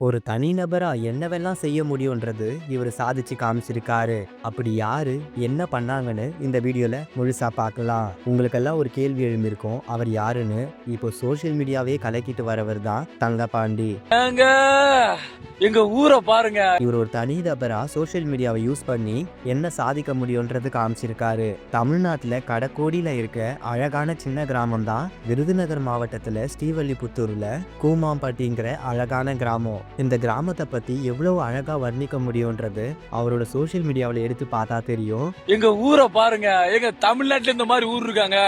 ஒரு தனிநபரா என்னவெல்லாம் செய்ய முடியும்ன்றது இவர் சாதிச்சு காமிச்சிருக்காரு. அப்படி யாரு என்ன பண்ணாங்கன்னு இந்த வீடியோல முழுசா பார்க்கலாம். உங்களுக்கெல்லாம் ஒரு கேள்வி எழும்பியிருக்கும், அவர் யாருன்னு. இப்போ சோஷியல் மீடியாவே கலக்கிட்டு வரவர் தான் தங்கபாண்டி. எங்க ஊரை பாருங்க. இவர் ஒரு தனிநபரா சோஷியல் மீடியாவை யூஸ் பண்ணி என்ன சாதிக்க முடியும்ன்றது காமிச்சிருக்காரு. தமிழ்நாட்டுல கடக்கோடியில இருக்க அழகான சின்ன கிராமம் தான் விருதுநகர் மாவட்டத்துல ஸ்ரீவல்லிபுத்தூர்ல கூமாம்பட்டிங்கிற அழகான கிராமம். இந்த கிராமத்தை பத்தி எவ்வளவு அழகா வர்ணிக்க முடியும்ன்றது அவரோட சோஷியல் மீடியாவில் எடுத்து பார்த்தா தெரியும். எங்க ஊரை பாருங்க. எங்க தமிழ்நாட்டுல இந்த மாதிரி ஊர் இருக்காங்க.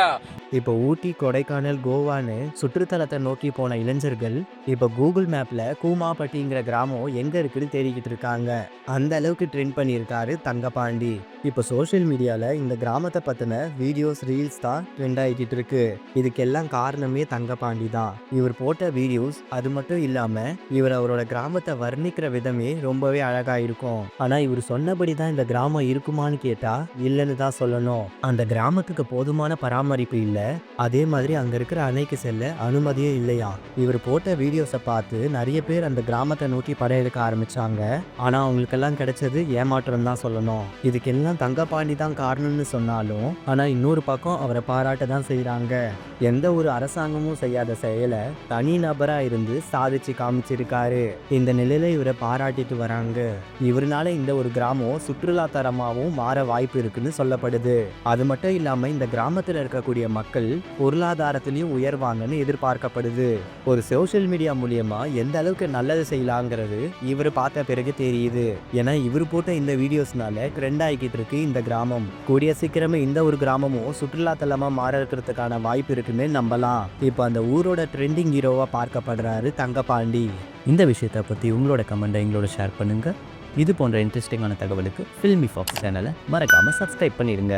இப்போ ஊட்டி, கொடைக்கானல், கோவான்னு சுற்றுத்தலத்தை நோக்கி போன இளைஞர்கள் இப்போ கூகுள் மேப்ல கூமாப்பட்டிங்கிற கிராமம் எங்க இருக்குன்னு தேடிக்கிட்டு இருக்காங்க. அந்த அளவுக்கு ட்ரெண்ட் பண்ணியிருக்காரு தங்கபாண்டி. இப்போ சோஷியல் மீடியால இந்த கிராமத்தை பத்தின வீடியோஸ், ரீல்ஸ் தான் ட்ரெண்ட் ஆகிட்டு இருக்கு. இதுக்கெல்லாம் காரணமே தங்கபாண்டி தான். இவர் போட்ட வீடியோஸ் அது மட்டும் இல்லாம இவர் அவரோட கிராமத்தை வர்ணிக்கிற விதமே ரொம்பவே அழகா இருக்கும். ஆனா இவர் சொன்னபடி தான் இந்த கிராமம் இருக்குமான்னு கேட்டா இல்லைன்னு தான் சொல்லணும். அந்த கிராமத்துக்கு போதுமான பராமரிப்பு இல்லை. அதே மாதிரி அங்க இருக்கிற அணைக்கு செல்ல அனுமதியே இல்லையா. இவர் போட்ட வீடியோஸை பார்த்து நிறைய பேர் அந்த கிராமத்தை நோக்கி படையெடுக்க ஆரம்பிச்சாங்க. ஆனா அவங்களுக்கெல்லாம் கிடைச்சது ஏமாற்றம் தான் சொல்லணும். இதுக்கெல்லாம் தங்கபாண்டி தான் காரணம்னு சொன்னாலும் ஆனா இன்னொரு பக்கம் அவரை பாராட்ட தான் செய்யறாங்க. எந்த ஒரு அரசாங்கமும் செய்யாத செயலை தனி நபரா இருந்து சாதிச்சு காமிச்சிருக்காரு. இந்த நிலையில இவரை பாராட்டிட்டு வராங்க. இவருனால இந்த ஒரு கிராமம் சுற்றுலா தரமாகவும் மாற வாய்ப்பு இருக்குன்னு சொல்லப்படுது. அது மட்டும் இல்லாம இந்த கிராமத்துல இருக்கக்கூடிய மக்கள் பொருளாதாரத்திலையும் உயர்வாங்கன்னு எதிர்பார்க்கப்படுது. ஒரு சோஷியல் மீடியா மூலியமா எந்த அளவுக்கு நல்லது செய்யலாங்கிறது இவர் பார்த்த பிறகு தெரியுது. ஏன்னா இவர் போட்ட இந்த வீடியோஸ்னால ட்ரெண்ட் ஆகிக்கிட்டு இருக்கு இந்த கிராமம். கூடிய சீக்கிரமே இந்த ஒரு கிராமமும் சுற்றுலா தலமா மாற இருக்கிறதுக்கான வாய்ப்பு இருக்குன்னு நம்பலாம். இப்போ அந்த ஊரோட ட்ரெண்டிங் ஹீரோவா பார்க்கப்படுறாரு தங்கபாண்டி. இந்த விஷயத்தை பத்தி உங்களோட கமெண்ட்டை எங்களோட ஷேர் பண்ணுங்க. இது போன்ற இன்ட்ரெஸ்டிங்கான தகவலுக்கு ஃபில்மி ஃபாக்ஸ் சேனலை மறக்காம சப்ஸ்கிரைப் பண்ணிடுங்க.